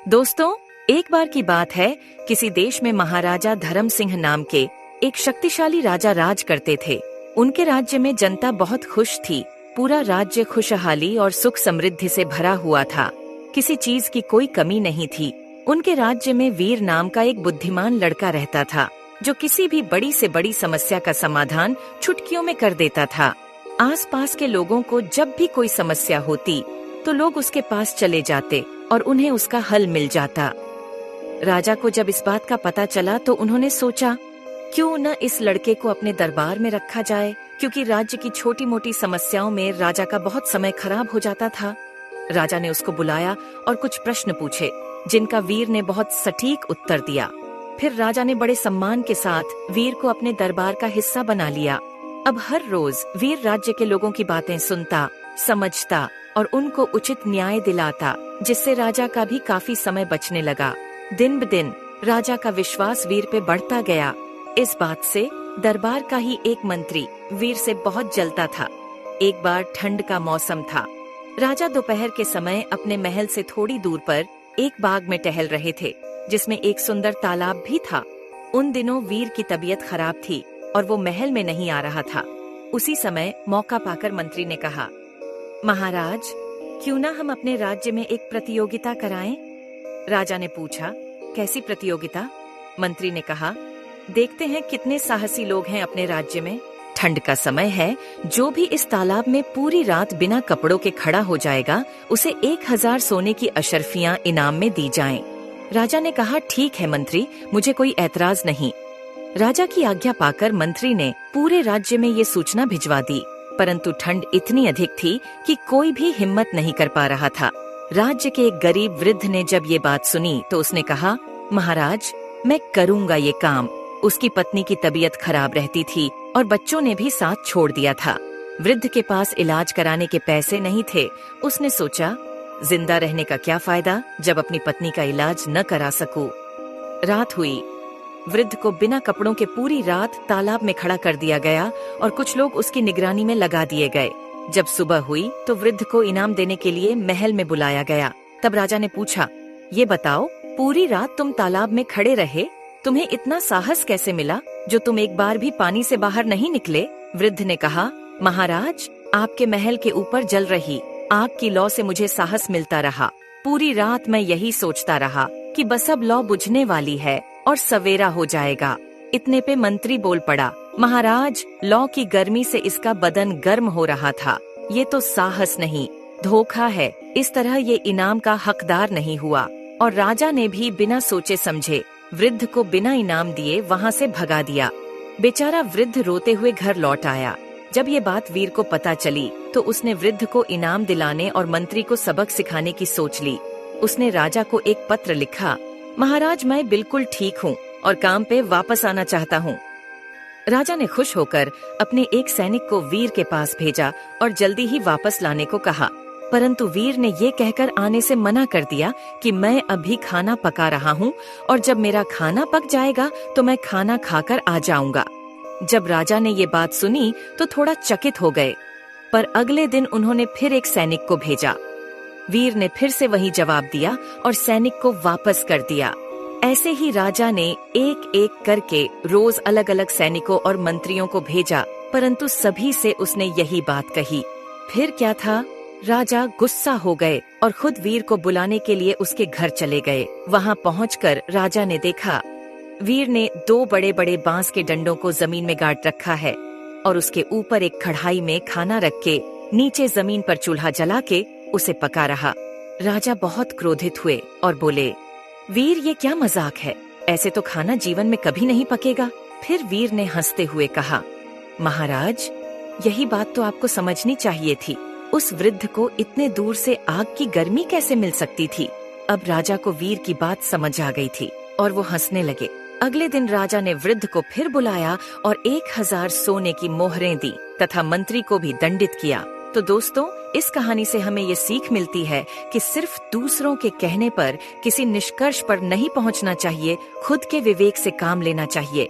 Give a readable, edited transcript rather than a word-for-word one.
दोस्तों, एक बार की बात है, किसी देश में महाराजा धर्म सिंह नाम के एक शक्तिशाली राजा राज करते थे। उनके राज्य में जनता बहुत खुश थी। पूरा राज्य खुशहाली और सुख समृद्धि से भरा हुआ था। किसी चीज की कोई कमी नहीं थी। उनके राज्य में वीर नाम का एक बुद्धिमान लड़का रहता था, जो किसी भी बड़ी से बड़ी समस्या का समाधान चुटकियों में कर देता था। आसपास के लोगों को जब भी कोई समस्या होती तो लोग उसके पास चले जाते और उन्हें उसका हल मिल जाता। राजा को जब इस बात का पता चला तो उन्होंने सोचा, क्यों न इस लड़के को अपने दरबार में रखा जाए, क्योंकि राज्य की छोटी मोटी समस्याओं में राजा का बहुत समय खराब हो जाता था। राजा ने उसको बुलाया और कुछ प्रश्न पूछे, जिनका वीर ने बहुत सटीक उत्तर दिया। फिर राजा ने बड़े सम्मान के साथ वीर को अपने दरबार का हिस्सा बना लिया। अब हर रोज वीर राज्य के लोगों की बातें सुनता, समझता और उनको उचित न्याय दिलाता, जिससे राजा का भी काफी समय बचने लगा। दिन ब दिन राजा का विश्वास वीर पे बढ़ता गया। इस बात से दरबार का ही एक मंत्री वीर से बहुत जलता था। एक बार ठंड का मौसम था। राजा दोपहर के समय अपने महल से थोड़ी दूर पर एक बाग में टहल रहे थे, जिसमें एक सुंदर तालाब भी था। उन दिनों वीर की तबीयत खराब थी और वो महल में नहीं आ रहा था। उसी समय मौका पाकर मंत्री ने कहा, महाराज, क्यों ना हम अपने राज्य में एक प्रतियोगिता कराएं? राजा ने पूछा, कैसी प्रतियोगिता? मंत्री ने कहा, देखते हैं कितने साहसी लोग हैं अपने राज्य में। ठंड का समय है, जो भी इस तालाब में पूरी रात बिना कपड़ों के खड़ा हो जाएगा, उसे 1000 सोने की अशर्फियां इनाम में दी जाएं। राजा ने कहा, ठीक है मंत्री, मुझे कोई ऐतराज नहीं। राजा की आज्ञा पाकर मंत्री ने पूरे राज्य में ये सूचना भिजवा दी, परंतु ठंड इतनी अधिक थी कि कोई भी हिम्मत नहीं कर पा रहा था। राज्य के एक गरीब वृद्ध ने जब ये बात सुनी तो उसने कहा, महाराज, मैं करूँगा ये काम। उसकी पत्नी की तबीयत खराब रहती थी और बच्चों ने भी साथ छोड़ दिया था। वृद्ध के पास इलाज कराने के पैसे नहीं थे। उसने सोचा, जिंदा रहने का क्या फायदा जब अपनी पत्नी का इलाज न करा सकूं। रात हुई। वृद्ध को बिना कपड़ों के पूरी रात तालाब में खड़ा कर दिया गया और कुछ लोग उसकी निगरानी में लगा दिए गए। जब सुबह हुई तो वृद्ध को इनाम देने के लिए महल में बुलाया गया। तब राजा ने पूछा, ये बताओ, पूरी रात तुम तालाब में खड़े रहे, तुम्हें इतना साहस कैसे मिला जो तुम एक बार भी पानी से बाहर नहीं निकले? वृद्ध ने कहा, महाराज, आपके महल के ऊपर जल रही आग की लौ से मुझे साहस मिलता रहा। पूरी रात मैं यही सोचता रहा कि बस अब लौ बुझने वाली है और सवेरा हो जाएगा। इतने पे मंत्री बोल पड़ा, महाराज, लौ की गर्मी से इसका बदन गर्म हो रहा था। ये तो साहस नहीं, धोखा है। इस तरह ये इनाम का हकदार नहीं हुआ। और राजा ने भी बिना सोचे समझे वृद्ध को बिना इनाम दिए वहाँ से भगा दिया। बेचारा वृद्ध रोते हुए घर लौट आया। जब ये बात वीर को पता चली तो उसने वृद्ध को इनाम दिलाने और मंत्री को सबक सिखाने की सोच ली। उसने राजा को एक पत्र लिखा, महाराज, मैं बिल्कुल ठीक हूँ और काम पे वापस आना चाहता हूँ। राजा ने खुश होकर अपने एक सैनिक को वीर के पास भेजा और जल्दी ही वापस लाने को कहा, परंतु वीर ने ये कहकर आने से मना कर दिया कि मैं अभी खाना पका रहा हूँ और जब मेरा खाना पक जाएगा तो मैं खाना खाकर आ जाऊंगा। जब राजा ने ये बात सुनी तो थोड़ा चकित हो गए, पर अगले दिन उन्होंने फिर एक सैनिक को भेजा। वीर ने फिर से वही जवाब दिया और सैनिक को वापस कर दिया। ऐसे ही राजा ने एक एक करके रोज अलग अलग सैनिकों और मंत्रियों को भेजा, परंतु सभी से उसने यही बात कही। फिर क्या था, राजा गुस्सा हो गए और खुद वीर को बुलाने के लिए उसके घर चले गए। वहाँ पहुंचकर राजा ने देखा, वीर ने 2 बड़े बड़े बांस के डंडों को जमीन में गाड़ रखा है और उसके ऊपर एक कढ़ाई में खाना रख के नीचे जमीन पर चूल्हा जला के उसे पका रहा। राजा बहुत क्रोधित हुए और बोले, वीर, ये क्या मजाक है? ऐसे तो खाना जीवन में कभी नहीं पकेगा। फिर वीर ने हंसते हुए कहा, महाराज, यही बात तो आपको समझनी चाहिए थी। उस वृद्ध को इतने दूर से आग की गर्मी कैसे मिल सकती थी? अब राजा को वीर की बात समझ आ गई थी और वो हंसने लगे। अगले दिन राजा ने वृद्ध को फिर बुलाया और 1000 सोने की मोहरें दी तथा मंत्री को भी दंडित किया। तो दोस्तों, इस कहानी से हमें ये सीख मिलती है कि सिर्फ दूसरों के कहने पर किसी निष्कर्ष पर नहीं पहुंचना चाहिए, खुद के विवेक से काम लेना चाहिए।